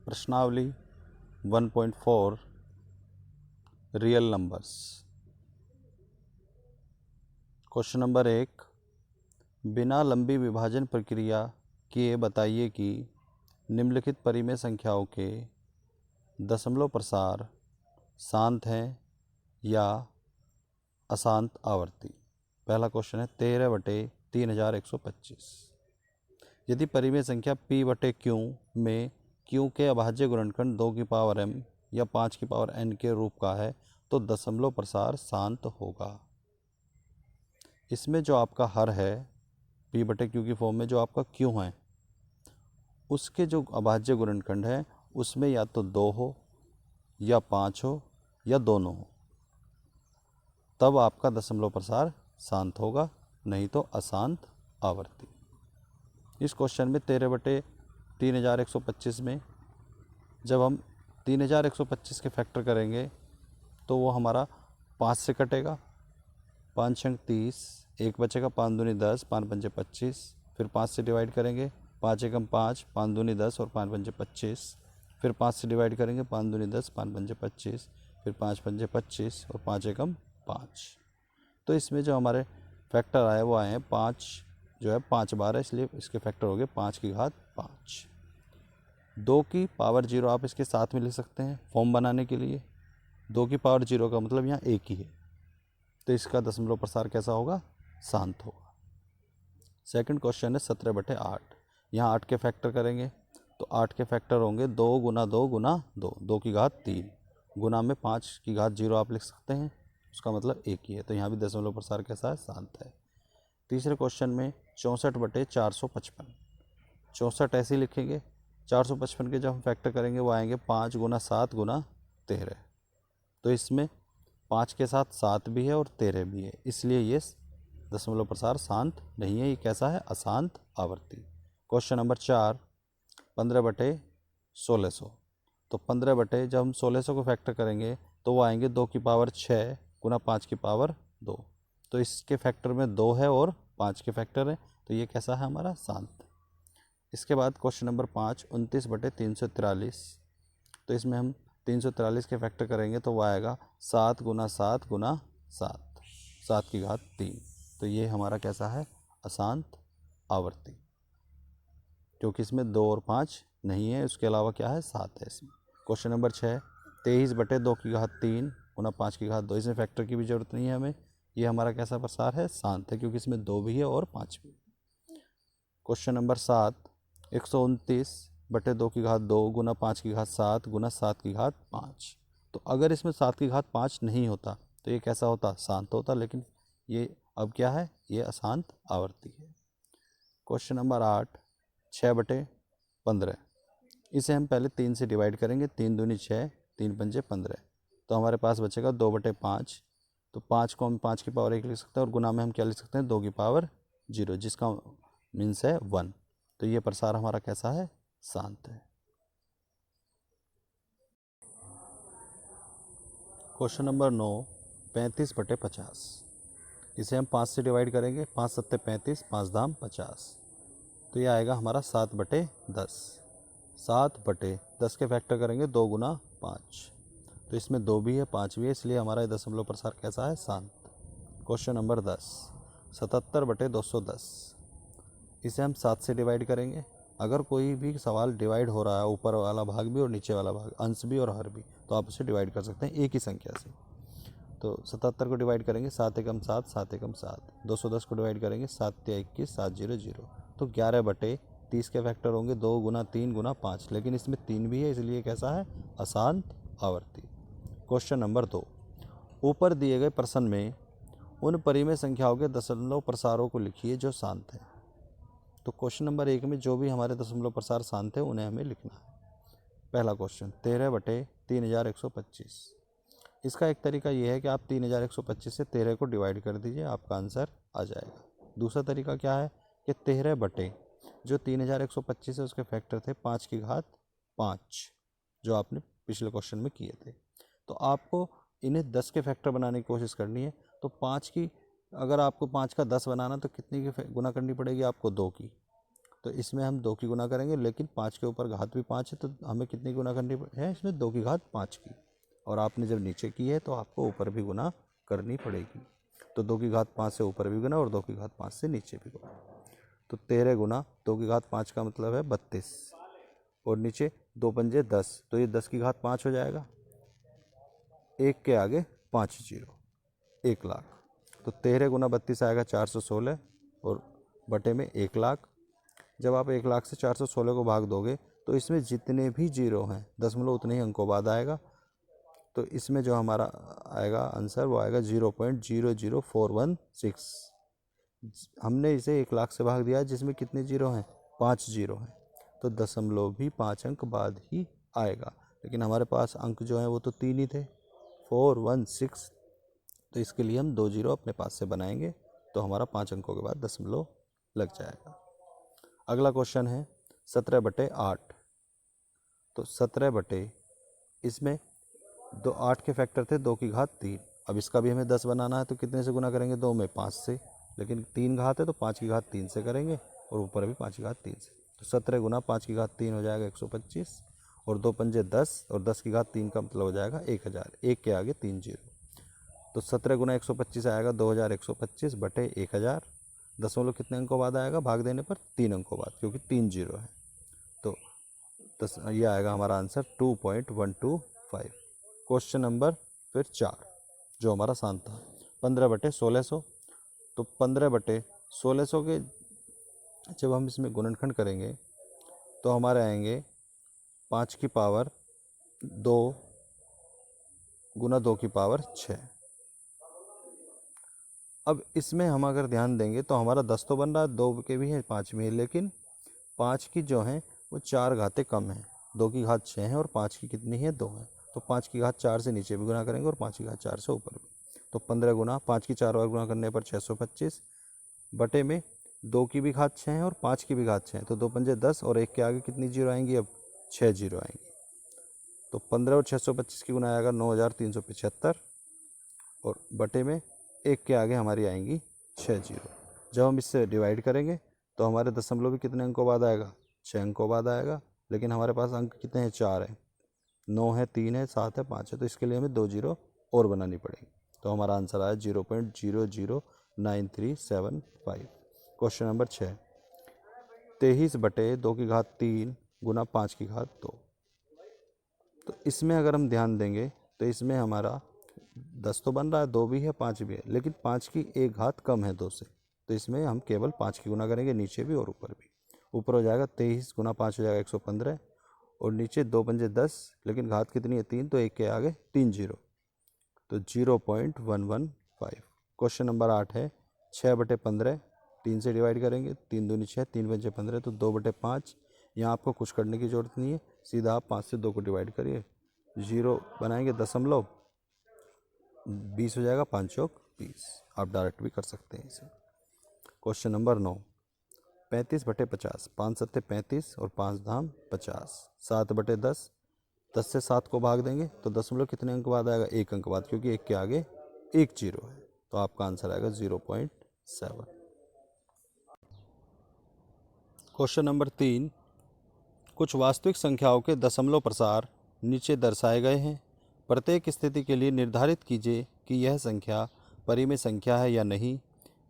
प्रश्नावली 1.4 real numbers. Question number 1, बिना लंबी विभाजन प्रक्रिया किए बताइए कि निम्नलिखित परिमेय संख्याओं के दशमलव प्रसार शांत हैं या अशांत आवर्ती। पहला क्वेश्चन है 13/3125। यदि परिमेय संख्या p/q में q के अभाज्य गुणनखंड 2 की पावर m या 5 की पावर n के रूप का है तो दशमलव प्रसार शांत होगा। इसमें जो आपका हर है p/q की फॉर्म में जो आपका q है उसके जो अभाज्य गुणनखंड है उसमें या तो 2 हो या 5 हो या दोनों हो, तब आपका दशमलव प्रसार शांत होगा, नहीं तो अशांत आवर्ती। इस क्वेश्चन में 13/3125 में जब हम 3125 के फैक्टर करेंगे तो वो हमारा 5 से कटेगा, 5 छंग 30, 1 बचेगा, 5 दूनी 10, 5 पंजे 25, फिर 5 से डिवाइड करेंगे, 5 एकम 5, 5 दूनी 10 और 5 पंजे 25, फिर 5 से डिवाइड करेंगे, 5 दूनी 10, 5 पंजे 25, फिर 5 पंजे 25 और 5 एकम 5। तो इसमें जो हमारे फैक्टर आए वो आए हैं 5 जो है 5 बार है, इसलिए इसके फैक्टर हो गए 5 की घात 5। 2 की पावर 0 आप इसके साथ में लिख सकते हैं फॉर्म बनाने के लिए। 2 की पावर 0 का मतलब यहाँ 1 ही है, तो इसका दशमलव प्रसार कैसा होगा? शांत होगा। सेकंड क्वेश्चन है 17/8। यहाँ 8 के फैक्टर करेंगे तो 8 के फैक्टर होंगे 2 गुना 2 गुना 2, 2 की घात 3 गुना में 5 की घात 0 आप लिख सकते हैं, उसका मतलब 1 ही है, तो यहाँ भी दशमलव प्रसार कैसा है? शांत है। तीसरे क्वेश्चन में 64/455। 64 ऐसे ही लिखेंगे, 455 के जब हम फैक्टर करेंगे वो आएंगे 5 गुना 7 गुना 13, तो इसमें 5 के साथ 7 भी है और 13 भी है, इसलिए ये दशमलव प्रसार शांत नहीं है, ये कैसा है? अशांत आवर्ती। Question number 4, 15/1600। तो 15 जब हम 1600 को फैक्टर करेंगे तो वो आएंगे 2 की पावर 6 गुना 5 की पावर 2, तो इसके फैक्टर में 2 है और 5 के फैक्टर है, तो ये कैसा है? हमारा शांत। इसके बाद क्वेश्चन नंबर 5, 29/343। तो इसमें हम 343 के फैक्टर करेंगे तो वो आएगा 7 गुना 7 गुना 7, 7 की घात 3, तो ये हमारा कैसा है? अशांत आवर्ती, क्योंकि इसमें 2 और 5 नहीं है, उसके अलावा क्या है? 7 है इसमें। क्वेश्चन नंबर 6, 23/2 की घात 3 गुना 5 की घात 2। इसमें फैक्टर की भी जरूरत नहीं है हमें, ये हमारा कैसा प्रसार है? शांत है, क्योंकि इसमें 2 भी है और 5 भी। क्वेश्चन नंबर 7, 129/2 की घात 2 गुना 5 की घात 7 गुना 7 की घात 5। तो अगर इसमें 7 की घात 5 नहीं होता तो ये कैसा होता? शांत होता, लेकिन ये अब क्या है? ये अशांत आवर्ती है। Question number 8, 6/15। इसे हम पहले 3 से डिवाइड करेंगे, 3 दूनी 6, 3 पंजे 15, तो हमारे पास बचेगा 2/5। तो 5 को हम 5 की पावर 1 लिख सकते हैं और गुना में हम क्या लिख सकते हैं? 2 की पावर 0, जिसका मीन्स है 1, तो ये प्रसार हमारा कैसा है? शांत है। Question number 9, 35/50। इसे हम 5 से डिवाइड करेंगे, 5 सत्ते 35, 5 दाम 50, तो ये आएगा हमारा 7/10। 7/10 के फैक्टर करेंगे 2 गुना 5, तो इसमें 2 भी है 5 भी है, इसलिए हमारा ये दशमलव प्रसार कैसा है? शांत। Question number 10, 77/210। इसे हम 7 से डिवाइड करेंगे। अगर कोई भी सवाल डिवाइड हो रहा है, ऊपर वाला भाग भी और नीचे वाला भाग, अंश भी और हर भी, तो आप उसे डिवाइड कर सकते हैं एक ही संख्या से। तो 77 को डिवाइड करेंगे 7 एकम 7, 7 एकम 7। 210 को डिवाइड करेंगे 7 या 21, 700, तो 11/30 के फैक्टर होंगे 2 गुना 3 गुना 5, लेकिन इसमें 3 भी है, इसलिए कैसा है? अशांत आवर्ती। क्वेश्चन नंबर 2, ऊपर दिए गए प्रश्न में उन परिमेय संख्याओं के दशमलव प्रसारों को लिखिए जो शांत है। तो क्वेश्चन नंबर 1 में जो भी हमारे दशमलव प्रसार शांत है उन्हें हमें लिखना है। पहला क्वेश्चन 13/3125। इसका एक तरीका ये है कि आप 3125 से 13 को डिवाइड कर दीजिए, आपका आंसर आ जाएगा। दूसरा तरीका क्या है कि 13 जो 3125 है उसके फैक्टर थे 5 की घात 5, जो आपने पिछले क्वेश्चन में किए थे, तो आपको इन्हें 10 के फैक्टर बनाने की कोशिश करनी है। तो 5 की, अगर आपको 5 का 10 बनाना तो कितनी की गुना करनी पड़ेगी? आपको 2 की, तो इसमें हम 2 की गुना करेंगे, लेकिन 5 के ऊपर घात भी 5 है, तो हमें कितनी गुना करनी है इसमें? 2 की घात 5 की। और आपने जब नीचे की है तो आपको ऊपर भी गुना करनी पड़ेगी। तो 2 की घात 5 से ऊपर भी गुना और 2 की घात 5 से नीचे भी गुना। तो 13 गुना 2 की घात 5 का मतलब है 32, और नीचे 2 पंजे 10, तो ये 10 की घात 5 हो जाएगा। 1 के आगे 5 जीरो, 1 लाख। तो 13 गुना 32 आएगा 416, और बटे में 1 लाख। जब आप 1 लाख से 416 को भाग दोगे तो इसमें जितने भी जीरो हैं दशमलव उतने ही अंकों बाद आएगा। तो इसमें जो हमारा आएगा आंसर वो आएगा 0.00416। हमने इसे 1 लाख से भाग दिया जिसमें कितने जीरो हैं? 5 जीरो हैं, तो दशमलव भी 5 अंक बाद ही आएगा। लेकिन हमारे पास अंक जो हैं वो तो 3 ही थे, 416, तो इसके लिए हम 2 जीरो अपने पास से बनाएंगे, तो हमारा 5 अंकों के बाद दशमलव लग जाएगा। अगला क्वेश्चन है 17/8। तो 17 बटे, इसमें 8 के फैक्टर थे 2 की घात 3। अब इसका भी हमें 10 बनाना है, तो कितने से गुना करेंगे? 2 में 5 से, लेकिन 3 घात है तो 5 की घात 3 से करेंगे, और ऊपर भी 5 की घात 3 से। तो 17 गुना 5 की घात 3 हो जाएगा 125, और 2 पंजे 10, और 10 की घात 3 का मतलब हो जाएगा 1000। 1 के आगे 3 जीरो, तो 17 गुना 125 आएगा 2125 बटे 1000। दशमलव कितने अंकों बाद आएगा भाग देने पर? 3 अंकों बाद, क्योंकि 3 जीरो है। तो ये आएगा हमारा आंसर 2.125। क्वेश्चन नंबर फिर 4 जो हमारा आसान था, 15/1600। तो 15/1600 के जब हम इसमें गुणनखंड करेंगे तो हमारे आएंगे 5 की पावर 2 गुना 2 की पावर 6। अब इसमें हम अगर ध्यान देंगे तो हमारा 10 तो बन रहा है, 2 के भी हैं 5 में, लेकिन 5 की जो हैं वो 4 घातें कम हैं। 2 की घात 6 है और 5 की कितनी है? 2 है। तो 5 की घात 4 से नीचे भी गुना करेंगे और 5 की घात 4 से ऊपर भी। तो 15 गुना 5 की 4 बार गुना करने पर 625 बटे में 2 की भी घात 6 है और 5 की भी घात 6 है, तो 2 पंजे 10, और 1 के आगे कितनी जीरो आएंगी? अब 6 जीरो आएंगी। तो 15 और 625 की गुना आएगा 9375, और बटे में 1 के आगे हमारी आएंगी 6 जीरो। जब हम इससे डिवाइड करेंगे तो हमारे दशमलव भी कितने अंकों बाद आएगा? 6 अंकों बाद आएगा। लेकिन हमारे पास अंक कितने हैं? 4 है, 9 है, 3 है, 7 है, 5 है, तो इसके लिए हमें 2 जीरो और बनानी पड़ेगी। तो हमारा आंसर आया 0.00937 क्वेश्चन नंबर 6। 23 बटे 2 की घात 3 गुना 5 की घात 2। तो इसमें अगर हम ध्यान देंगे तो इसमें हमारा 10 तो बन रहा है, 2 भी है, 5 भी है, लेकिन 5 की एक घात कम है 2 से, तो इसमें हम केवल 5 की गुना करेंगे, नीचे भी और ऊपर भी। ऊपर हो जाएगा 23 गुना 5 हो जाएगा 115, और नीचे 2 पंजे 10, लेकिन घात कितनी है? 3, तो 1 के आगे 3 जीरो, तो 0.115। क्वेश्चन नंबर 8 है 6/15। 3 से डिवाइड करेंगे, 3 दूनी 6, 3 पंजे 15, तो 2/5। यहाँ आपको कुछ करने की ज़रूरत नहीं है, सीधा आप 5 से 2 को डिवाइड करिए, जीरो बनाएंगे दशमलव, 20 हो जाएगा, 5 चौक 20। आप डायरेक्ट भी कर सकते हैं इसे। Question number 9। 35/50। 5 सत्ते 35 और 5 धाम 50। 7/10। 10 से 7 को भाग देंगे तो दशमलव कितने अंक बाद आएगा? 1 अंक बाद, क्योंकि 1 के आगे 1 जीरो है, तो आपका आंसर आएगा 0.7। Question number 3। कुछ वास्तविक संख्याओं के दशमलव प्रसार नीचे दर्शाए गए हैं। प्रत्येक स्थिति के लिए निर्धारित कीजिए कि यह संख्या परिमेय संख्या है या नहीं।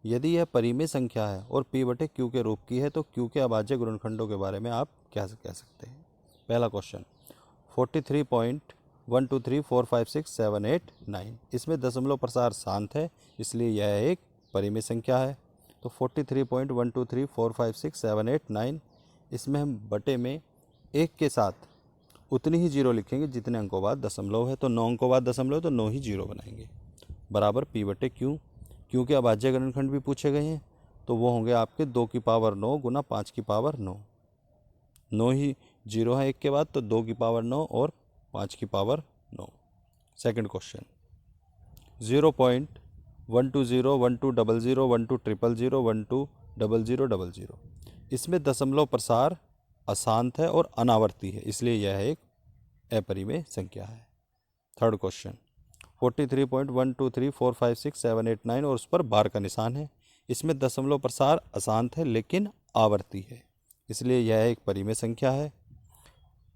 यदि यह परिमेय संख्या है और p/q के रूप की है तो q के अभाज्य गुणनखंडों के बारे में आप क्या कह सकते हैं? पहला क्वेश्चन 43.123456789। इसमें दशमलव प्रसार शांत है, इसलिए यह एक परिमेय संख्या है। तो 43.123456789, इसमें हम बटे में 1 के साथ उतनी ही जीरो लिखेंगे जितने अंकों बाद दशमलव है, तो 9 अंकों बाद दशमलव, तो 9 ही जीरो बनाएंगे, बराबर p/q। q के अभाज्य गुणनखंड भी पूछे गए हैं, तो वो होंगे आपके 2 की पावर 9 गुना 5 की पावर 9। 9 ही जीरो है 1 के बाद, तो 2 की पावर 9 और 5 की पावर 9। Second question 0.120120012000000। इसमें दशमलव प्रसार अशांत है और अनावर्ती है, इसलिए यह एक अपरिमेय संख्या है। थर्ड क्वेश्चन 43.123456789 और उस पर बार का निशान है। इसमें दशमलव प्रसार अशांत है लेकिन आवर्ती है, इसलिए यह एक परिमेय संख्या है।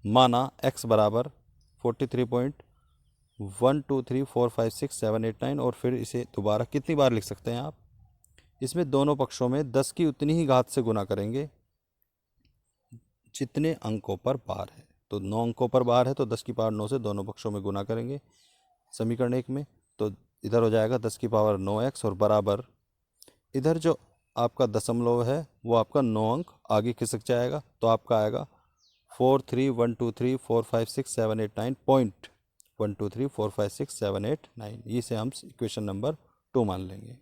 माना x बराबर 43.123456789 और फिर इसे दोबारा कितनी बार लिख सकते हैं आप, इसमें दोनों पक्षों में 10 की उतनी ही घात से गुना करेंगे जितने अंकों पर बार है। तो 9 अंकों पर बार है तो 10 की पावर 9 से दोनों पक्षों में गुना करेंगे समीकरण 1 में, तो इधर हो जाएगा 10 की पावर 9x और बराबर इधर जो आपका दशमलव है वो आपका 9 अंक आगे खिसक जाएगा, तो आपका आएगा 43123456789123456789। इसे हम इक्वेशन नंबर 2 मान लेंगे।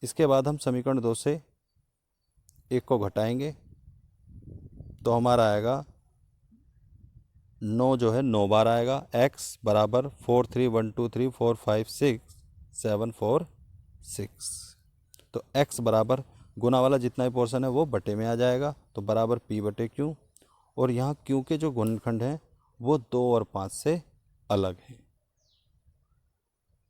इसके बाद हम समीकरण 2 से 1 को घटाएंगे तो हमारा आएगा 9 जो है 9 बार आएगा। x बराबर 431234566746, तो x बराबर गुना वाला जितना भी पोर्शन है वो बटे में आ जाएगा, तो बराबर p बटे q, और यहाँ q के जो गुणनखंड हैं वो 2 और 5 से अलग हैं।